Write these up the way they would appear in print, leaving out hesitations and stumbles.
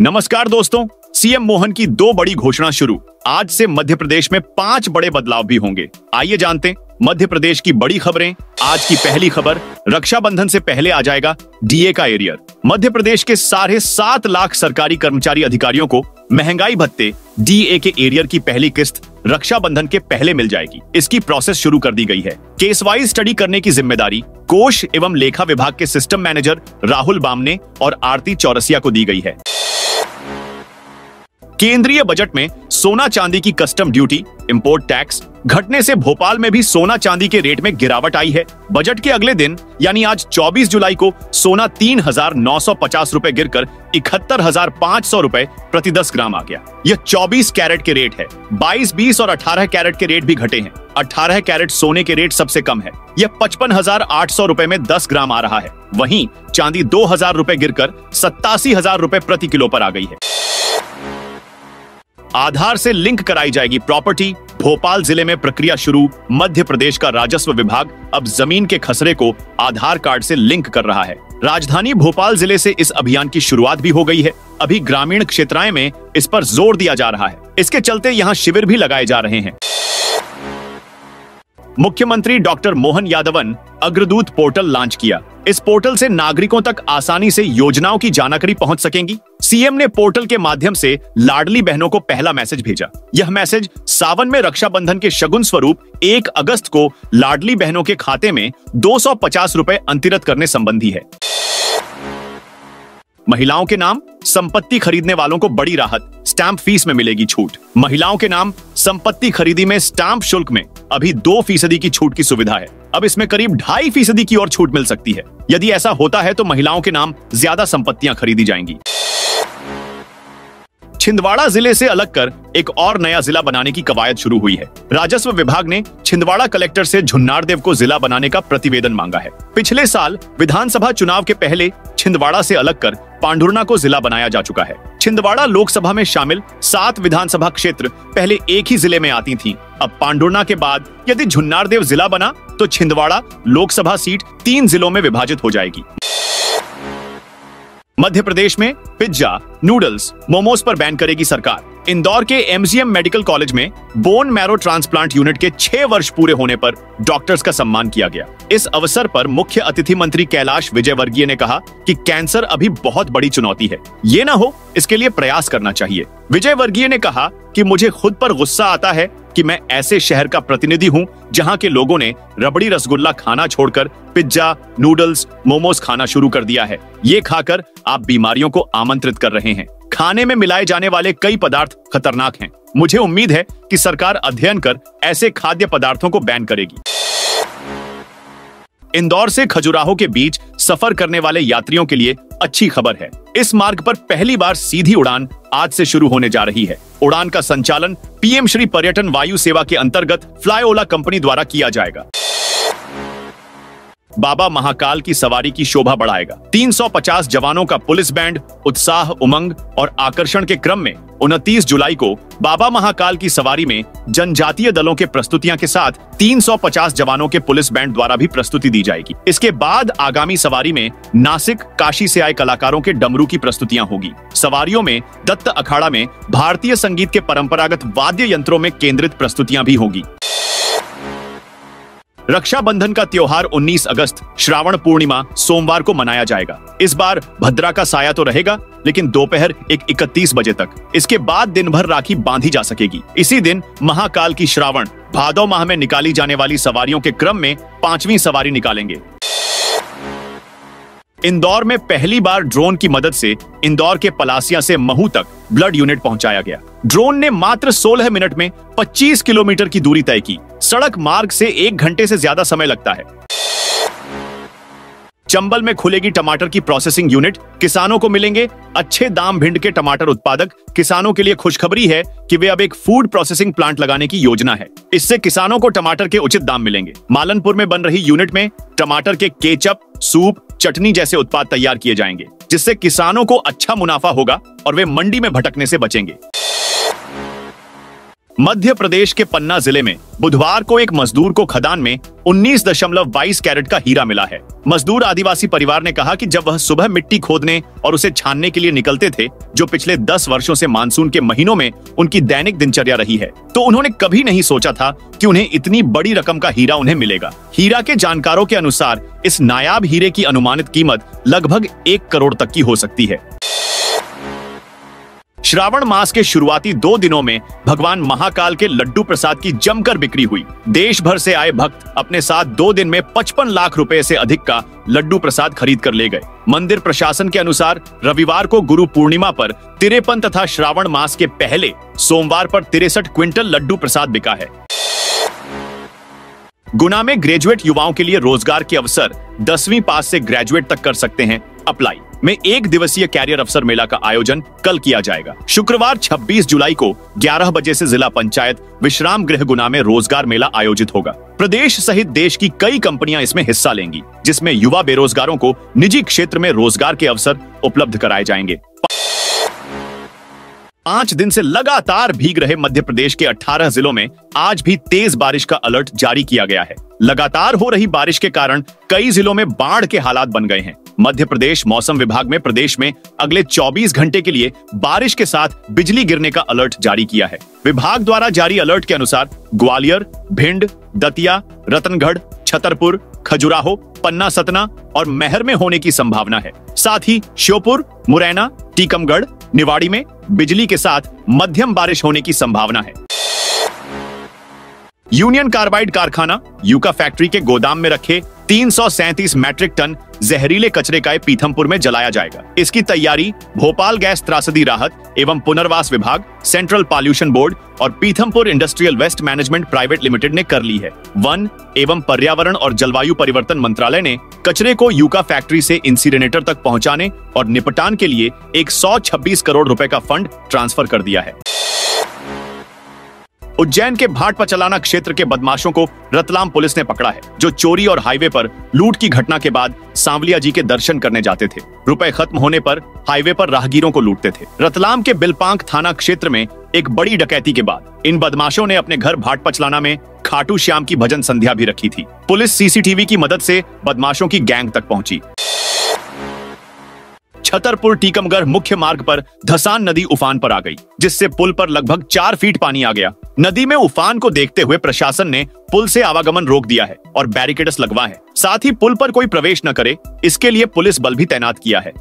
नमस्कार दोस्तों, सीएम मोहन की 2 बड़ी घोषणा शुरू। आज से मध्य प्रदेश में 5 बड़े बदलाव भी होंगे। आइए जानते हैं मध्य प्रदेश की बड़ी खबरें। आज की पहली खबर, रक्षाबंधन से पहले आ जाएगा डीए का एरियर। मध्य प्रदेश के 7.5 लाख सरकारी कर्मचारी अधिकारियों को महंगाई भत्ते डीए के एरियर की पहली किस्त रक्षाबंधन के पहले मिल जाएगी। इसकी प्रोसेस शुरू कर दी गई है। केस वाइज स्टडी करने की जिम्मेदारी कोष एवं लेखा विभाग के सिस्टम मैनेजर राहुल बामने और आरती चौरसिया को दी गई है। केंद्रीय बजट में सोना चांदी की कस्टम ड्यूटी, इंपोर्ट टैक्स घटने से भोपाल में भी सोना चांदी के रेट में गिरावट आई है। बजट के अगले दिन यानी आज 24 जुलाई को सोना 3,950 रुपए गिरकर 71,500 रुपए प्रति 10 ग्राम आ गया। यह 24 कैरेट के रेट है। 22, 20 और 18 कैरेट के रेट भी घटे हैं। 18 कैरेट सोने के रेट सबसे कम है। यह 55,800 रुपए में 10 ग्राम आ रहा है। वहीं चांदी 2,000 रुपए गिरकर 87,000 रुपए प्रति किलो पर आ गई है। आधार से लिंक कराई जाएगी प्रॉपर्टी। भोपाल जिले में प्रक्रिया शुरू। मध्य प्रदेश का राजस्व विभाग अब जमीन के खसरे को आधार कार्ड से लिंक कर रहा है। राजधानी भोपाल जिले से इस अभियान की शुरुआत भी हो गई है। अभी ग्रामीण क्षेत्राएं में इस पर जोर दिया जा रहा है। इसके चलते यहां शिविर भी लगाए जा रहे हैं। मुख्यमंत्री डॉक्टर मोहन यादवन अग्रदूत पोर्टल लॉन्च किया। इस पोर्टल से नागरिकों तक आसानी से योजनाओं की जानकारी पहुंच सकेंगी। सीएम ने पोर्टल के माध्यम से लाडली बहनों को पहला मैसेज भेजा। यह मैसेज सावन में रक्षाबंधन के शगुन स्वरूप 1 अगस्त को लाडली बहनों के खाते में 250 रुपए अंतरित करने संबंधी है। महिलाओं के नाम संपत्ति खरीदने वालों को बड़ी राहत, स्टैंप फीस में मिलेगी छूट। महिलाओं के नाम संपत्ति खरीदी में स्टैंप शुल्क में अभी 2% की छूट की सुविधा है। अब इसमें करीब 2.5% की और छूट मिल सकती है। यदि ऐसा होता है तो महिलाओं के नाम ज्यादा संपत्तियां खरीदी जाएंगी। छिंदवाड़ा जिले से अलग कर एक और नया जिला बनाने की कवायद शुरू हुई है। राजस्व विभाग ने छिंदवाड़ा कलेक्टर से झुन्नारदेव को जिला बनाने का प्रतिवेदन मांगा है। पिछले साल विधानसभा चुनाव के पहले छिंदवाड़ा से अलग कर पांढुर्णा को जिला बनाया जा चुका है। छिंदवाड़ा लोकसभा में शामिल 7 विधानसभा क्षेत्र पहले एक ही जिले में आती थीं। अब पांढुर्णा के बाद यदि झुन्नारदेव जिला बना तो छिंदवाड़ा लोकसभा सीट 3 जिलों में विभाजित हो जाएगी। मध्य प्रदेश में पिज्जा, नूडल्स, मोमोज पर बैन करेगी सरकार। इंदौर के एमजीएम मेडिकल कॉलेज में बोन मैरो ट्रांसप्लांट यूनिट के 6 वर्ष पूरे होने पर डॉक्टर्स का सम्मान किया गया। इस अवसर पर मुख्य अतिथि मंत्री कैलाश विजयवर्गीय ने कहा कि कैंसर अभी बहुत बड़ी चुनौती है। ये ना हो, इसके लिए प्रयास करना चाहिए। विजयवर्गीय ने कहा कि मुझे खुद पर गुस्सा आता है कि मैं ऐसे शहर का प्रतिनिधि हूं जहां के लोगों ने रबड़ी रसगुल्ला खाना छोड़कर पिज्जा, नूडल्स, मोमोज खाना शुरू कर दिया है। ये खाकर आप बीमारियों को आमंत्रित कर रहे हैं। खाने में मिलाए जाने वाले कई पदार्थ खतरनाक हैं। मुझे उम्मीद है कि सरकार अध्ययन कर ऐसे खाद्य पदार्थों को बैन करेगी। इंदौर से खजुराहो के बीच सफर करने वाले यात्रियों के लिए अच्छी खबर है। इस मार्ग पर पहली बार सीधी उड़ान आज से शुरू होने जा रही है। उड़ान का संचालन पीएम श्री पर्यटन वायु सेवा के अंतर्गत फ्लाईओला कंपनी द्वारा किया जाएगा। बाबा महाकाल की सवारी की शोभा बढ़ाएगा। 350 जवानों का पुलिस बैंड उत्साह, उमंग और आकर्षण के क्रम में 29 जुलाई को बाबा महाकाल की सवारी में जनजातीय दलों के प्रस्तुतियां के साथ 350 जवानों के पुलिस बैंड द्वारा भी प्रस्तुति दी जाएगी। इसके बाद आगामी सवारी में नासिक, काशी से आए कलाकारों के डमरू की प्रस्तुतियां होगी। सवारियों में दत्त अखाड़ा में भारतीय संगीत के परंपरागत वाद्य यंत्रों में केंद्रित प्रस्तुतियां भी होगी। रक्षाबंधन का त्योहार 19 अगस्त श्रावण पूर्णिमा सोमवार को मनाया जाएगा। इस बार भद्रा का साया तो रहेगा, लेकिन दोपहर 1:31 बजे तक। इसके बाद दिन भर राखी बांधी जा सकेगी। इसी दिन महाकाल की श्रावण भादौ माह में निकाली जाने वाली सवारियों के क्रम में 5वीं सवारी निकालेंगे। इंदौर में पहली बार ड्रोन की मदद से इंदौर के पलासिया से महू तक ब्लड यूनिट पहुंचाया गया। ड्रोन ने मात्र 16 मिनट में 25 किलोमीटर की दूरी तय की। सड़क मार्ग से 1 घंटे से ज्यादा समय लगता है। चंबल में खुलेगी टमाटर की प्रोसेसिंग यूनिट। किसानों को मिलेंगे अच्छे दाम। भिंड के टमाटर उत्पादक किसानों के लिए खुशखबरी है कि वे अब एक फूड प्रोसेसिंग प्लांट लगाने की योजना है। इससे किसानों को टमाटर के उचित दाम मिलेंगे। मालनपुर में बन रही यूनिट में टमाटर के केचप, सूप, चटनी जैसे उत्पाद तैयार किए जाएंगे, जिससे किसानों को अच्छा मुनाफा होगा और वे मंडी में भटकने से बचेंगे। मध्य प्रदेश के पन्ना जिले में बुधवार को एक मजदूर को खदान में 19.22 कैरेट का हीरा मिला है। मजदूर आदिवासी परिवार ने कहा कि जब वह सुबह मिट्टी खोदने और उसे छानने के लिए निकलते थे, जो पिछले 10 वर्षों से मानसून के महीनों में उनकी दैनिक दिनचर्या रही है, तो उन्होंने कभी नहीं सोचा था कि उन्हें इतनी बड़ी रकम का हीरा उन्हें मिलेगा। हीरा के जानकारों के अनुसार इस नायाब हीरे की अनुमानित कीमत लगभग 1 करोड़ तक की हो सकती है। श्रावण मास के शुरुआती 2 दिनों में भगवान महाकाल के लड्डू प्रसाद की जमकर बिक्री हुई। देश भर से आए भक्त अपने साथ 2 दिन में 55 लाख रुपए से अधिक का लड्डू प्रसाद खरीद कर ले गए। मंदिर प्रशासन के अनुसार रविवार को गुरु पूर्णिमा पर 53 तथा श्रावण मास के पहले सोमवार पर 63 क्विंटल लड्डू प्रसाद बिका है। गुना में ग्रेजुएट युवाओं के लिए रोजगार के अवसर 10वीं पास से ग्रेजुएट तक कर सकते हैं अप्लाई में 1 दिवसीय कैरियर अवसर मेला का आयोजन कल किया जाएगा। शुक्रवार 26 जुलाई को 11 बजे से जिला पंचायत विश्राम गृह गुना में रोजगार मेला आयोजित होगा। प्रदेश सहित देश की कई कंपनियां इसमें हिस्सा लेंगी, जिसमें युवा बेरोजगारों को निजी क्षेत्र में रोजगार के अवसर उपलब्ध कराए जाएंगे। 5 दिन से लगातार भीग रहे मध्य प्रदेश के 18 जिलों में आज भी तेज बारिश का अलर्ट जारी किया गया है। लगातार हो रही बारिश के कारण कई जिलों में बाढ़ के हालात बन गए हैं। मध्य प्रदेश मौसम विभाग में प्रदेश में अगले 24 घंटे के लिए बारिश के साथ बिजली गिरने का अलर्ट जारी किया है। विभाग द्वारा जारी अलर्ट के अनुसार ग्वालियर, भिंड, दतिया, रतनगढ़, छतरपुर, खजुराहो, पन्ना, सतना और महर में होने की संभावना है। साथ ही श्योपुर, मुरैना, टीकमगढ़, निवाड़ी में बिजली के साथ मध्यम बारिश होने की संभावना है। यूनियन कार्बाइड कारखाना यूका फैक्ट्री के गोदाम में रखे 337 मैट्रिक टन जहरीले कचरे का पीथमपुर में जलाया जाएगा। इसकी तैयारी भोपाल गैस त्रासदी राहत एवं पुनर्वास विभाग, सेंट्रल पॉल्यूशन बोर्ड और Pithampur industrial waste management private limited ने कर ली है। वन एवं पर्यावरण और जलवायु परिवर्तन मंत्रालय ने कचरे को यूका फैक्ट्री से इंसिनेटर तक पहुंचाने और निपटान के लिए 126 करोड़ रुपए का फंड ट्रांसफर कर दिया है। उज्जैन के भाट पचलाना क्षेत्र के बदमाशों को रतलाम पुलिस ने पकड़ा है, जो चोरी और हाईवे पर लूट की घटना के बाद सांवलिया जी के दर्शन करने जाते थे। रुपए खत्म होने पर हाईवे पर राहगीरों को लूटते थे। रतलाम के बिलपांक थाना क्षेत्र में एक बड़ी डकैती के बाद इन बदमाशों ने अपने घर भाट पचलाना में खाटू श्याम की भजन संध्या भी रखी थी। पुलिस सीसीटीवी की मदद से बदमाशों की गैंग तक पहुंची। छतरपुर टीकमगढ़ मुख्य मार्ग पर धसान नदी उफान पर आ गई, जिससे पुल पर लगभग 4 फीट पानी आ गया। नदी में उफान को देखते हुए प्रशासन ने पुल से आवागमन रोक दिया है और बैरिकेड्स लगवा है। साथ ही पुल पर कोई प्रवेश न करे, इसके लिए पुलिस बल भी तैनात किया है।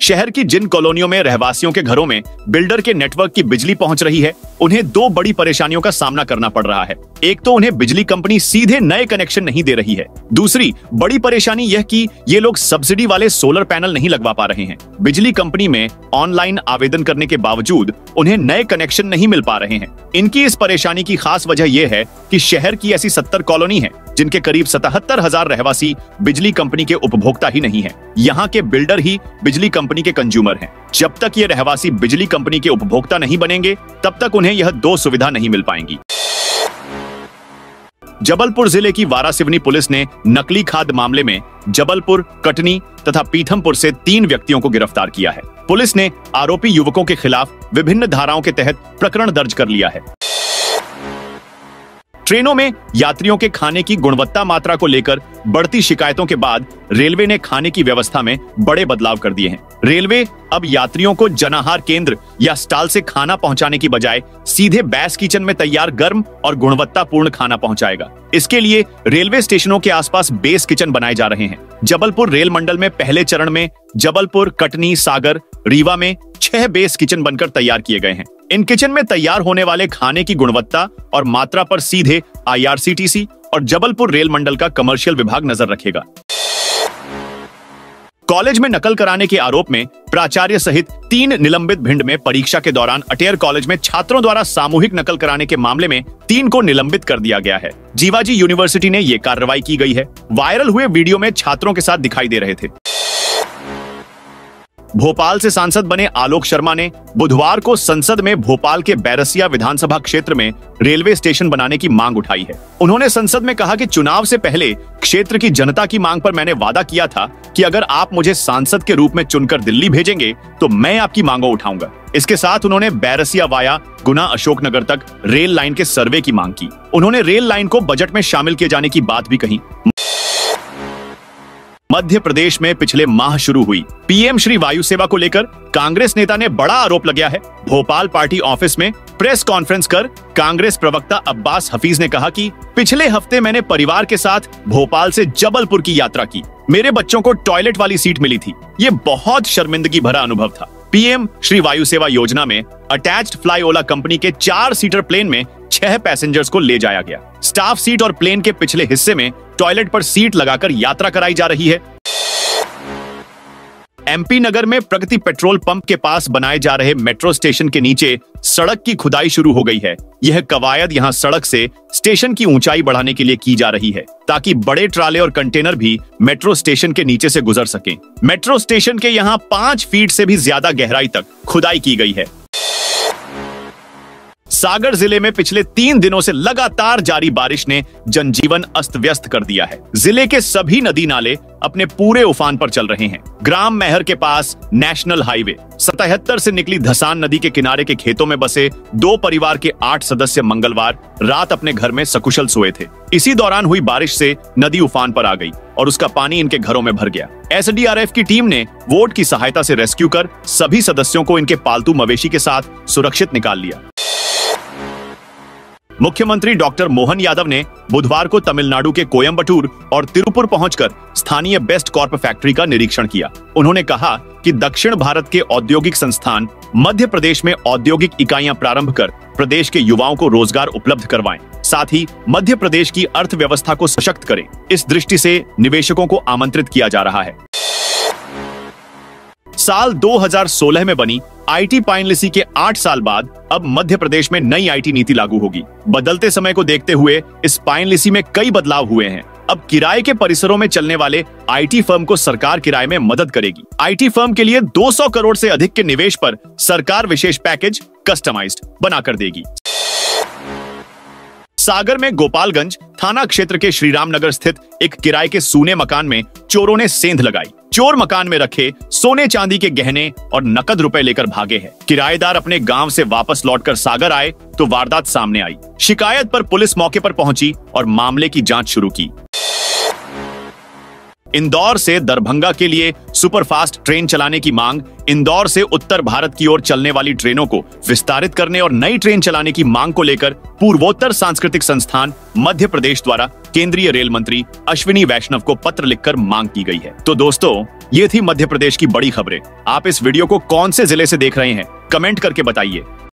शहर की जिन कॉलोनियों में रहवासियों के घरों में बिल्डर के नेटवर्क की बिजली पहुंच रही है, उन्हें 2 बड़ी परेशानियों का सामना करना पड़ रहा है। एक तो उन्हें बिजली कंपनी सीधे नए कनेक्शन नहीं दे रही है। दूसरी बड़ी परेशानी यह कि ये लोग सब्सिडी वाले सोलर पैनल नहीं लगवा पा रहे हैं। बिजली कंपनी में ऑनलाइन आवेदन करने के बावजूद उन्हें नए कनेक्शन नहीं मिल पा रहे हैं। इनकी इस परेशानी की खास वजह यह है कि शहर की ऐसी 70 कॉलोनी है जिनके करीब 77,000 रहवासी बिजली कंपनी के उपभोक्ता ही नहीं है। यहाँ के बिल्डर ही बिजली कंपनी के कंज्यूमर हैं। जब तक ये रहवासी बिजली कंपनी के उपभोक्ता नहीं बनेंगे, तब तक उन्हें यह 2 सुविधा नहीं मिल पाएंगी। जबलपुर जिले की वारासिवनी पुलिस ने नकली खाद मामले में जबलपुर, कटनी तथा पीथमपुर से 3 व्यक्तियों को गिरफ्तार किया है। पुलिस ने आरोपी युवकों के खिलाफ विभिन्न धाराओं के तहत प्रकरण दर्ज कर लिया है। ट्रेनों में यात्रियों के खाने की गुणवत्ता मात्रा को लेकर बढ़ती शिकायतों के बाद रेलवे ने खाने की व्यवस्था में बड़े बदलाव कर दिए हैं। रेलवे अब यात्रियों को जनाहार केंद्र या स्टॉल से खाना पहुंचाने की बजाय सीधे बैस किचन में तैयार गर्म और गुणवत्तापूर्ण खाना पहुंचाएगा। इसके लिए रेलवे स्टेशनों के आसपास बेस किचन बनाए जा रहे हैं। जबलपुर रेल मंडल में पहले चरण में जबलपुर, कटनी, सागर, रीवा में 6 बेस किचन बनकर तैयार किए गए हैं। इन किचन में तैयार होने वाले खाने की गुणवत्ता और मात्रा पर सीधे IRCTC और जबलपुर रेल मंडल का कमर्शियल विभाग नजर रखेगा। कॉलेज में नकल कराने के आरोप में प्राचार्य सहित 3 निलंबित। भिंड में परीक्षा के दौरान अटेर कॉलेज में छात्रों द्वारा सामूहिक नकल कराने के मामले में 3 को निलंबित कर दिया गया है। जीवाजी यूनिवर्सिटी ने ये कार्रवाई की गई है। वायरल हुए वीडियो में छात्रों के साथ दिखाई दे रहे थे। भोपाल से सांसद बने आलोक शर्मा ने बुधवार को संसद में भोपाल के बैरसिया विधानसभा क्षेत्र में रेलवे स्टेशन बनाने की मांग उठाई है। उन्होंने संसद में कहा कि चुनाव से पहले क्षेत्र की जनता की मांग पर मैंने वादा किया था कि अगर आप मुझे सांसद के रूप में चुनकर दिल्ली भेजेंगे तो मैं आपकी मांगों उठाऊंगा। इसके साथ उन्होंने बैरसिया वाया गुना अशोकनगर तक रेल लाइन के सर्वे की मांग की। उन्होंने रेल लाइन को बजट में शामिल किए जाने की बात भी कही। मध्य प्रदेश में पिछले माह शुरू हुई पीएम श्री वायु सेवा को लेकर कांग्रेस नेता ने बड़ा आरोप लगाया है। भोपाल पार्टी ऑफिस में प्रेस कॉन्फ्रेंस कर कांग्रेस प्रवक्ता अब्बास हफीज ने कहा कि पिछले हफ्ते मैंने परिवार के साथ भोपाल से जबलपुर की यात्रा की। मेरे बच्चों को टॉयलेट वाली सीट मिली थी। ये बहुत शर्मिंदगी भरा अनुभव था। पीएम श्री वायु सेवा योजना में अटैच्ड फ्लाई ओला कंपनी के 4 सीटर प्लेन में 6 पैसेंजर्स को ले जाया गया। स्टाफ सीट और प्लेन के पिछले हिस्से में टॉयलेट पर सीट लगाकर यात्रा कराई जा रही है। एमपी नगर में प्रगति पेट्रोल पंप के पास बनाए जा रहे मेट्रो स्टेशन के नीचे सड़क की खुदाई शुरू हो गई है। यह कवायद यहां सड़क से स्टेशन की ऊंचाई बढ़ाने के लिए की जा रही है ताकि बड़े ट्राले और कंटेनर भी मेट्रो स्टेशन के नीचे से गुजर सकें। मेट्रो स्टेशन के यहां 5 फीट से भी ज्यादा गहराई तक खुदाई की गई है। सागर जिले में पिछले 3 दिनों से लगातार जारी बारिश ने जनजीवन अस्त व्यस्त कर दिया है। जिले के सभी नदी नाले अपने पूरे उफान पर चल रहे हैं। ग्राम महर के पास नेशनल हाईवे 77 से निकली धसान नदी के किनारे के खेतों में बसे 2 परिवार के 8 सदस्य मंगलवार रात अपने घर में सकुशल सोए थे। इसी दौरान हुई बारिश से नदी उफान पर आ गई और उसका पानी इनके घरों में भर गया। एसडीआरएफ की टीम ने बोट की सहायता से रेस्क्यू कर सभी सदस्यों को इनके पालतू मवेशी के साथ सुरक्षित निकाल लिया। मुख्यमंत्री डॉक्टर मोहन यादव ने बुधवार को तमिलनाडु के कोयंबटूर और तिरुपुर पहुंचकर स्थानीय बेस्ट कॉर्प फैक्ट्री का निरीक्षण किया। उन्होंने कहा कि दक्षिण भारत के औद्योगिक संस्थान मध्य प्रदेश में औद्योगिक इकाइयां प्रारंभ कर प्रदेश के युवाओं को रोजगार उपलब्ध करवाएं, साथ ही मध्य प्रदेश की अर्थव्यवस्था को सशक्त करें। इस दृष्टि से निवेशकों को आमंत्रित किया जा रहा है। साल 2016 में बनी आईटी पॉलिसी के 8 साल बाद अब मध्य प्रदेश में नई आईटी नीति लागू होगी। बदलते समय को देखते हुए इस पॉलिसी में कई बदलाव हुए हैं। अब किराए के परिसरों में चलने वाले आईटी फर्म को सरकार किराए में मदद करेगी। आईटी फर्म के लिए 200 करोड़ से अधिक के निवेश पर सरकार विशेष पैकेज कस्टमाइज्ड बनाकर देगी। सागर में गोपालगंज थाना क्षेत्र के श्रीराम नगर स्थित एक किराए के सूने मकान में चोरों ने सेंध लगाई। चोर मकान में रखे सोने चांदी के गहने और नकद रुपए लेकर भागे हैं। किराएदार अपने गांव से वापस लौटकर सागर आए तो वारदात सामने आई। शिकायत पर पुलिस मौके पर पहुंची और मामले की जांच शुरू की। इंदौर से दरभंगा के लिए सुपरफास्ट ट्रेन चलाने की मांग, इंदौर से उत्तर भारत की ओर चलने वाली ट्रेनों को विस्तारित करने और नई ट्रेन चलाने की मांग को लेकर पूर्वोत्तर सांस्कृतिक संस्थान मध्य प्रदेश द्वारा केंद्रीय रेल मंत्री अश्विनी वैष्णव को पत्र लिखकर मांग की गई है। तो दोस्तों, ये थी मध्य प्रदेश की बड़ी खबरें। आप इस वीडियो को कौन से जिले से देख रहे हैं, कमेंट करके बताइए।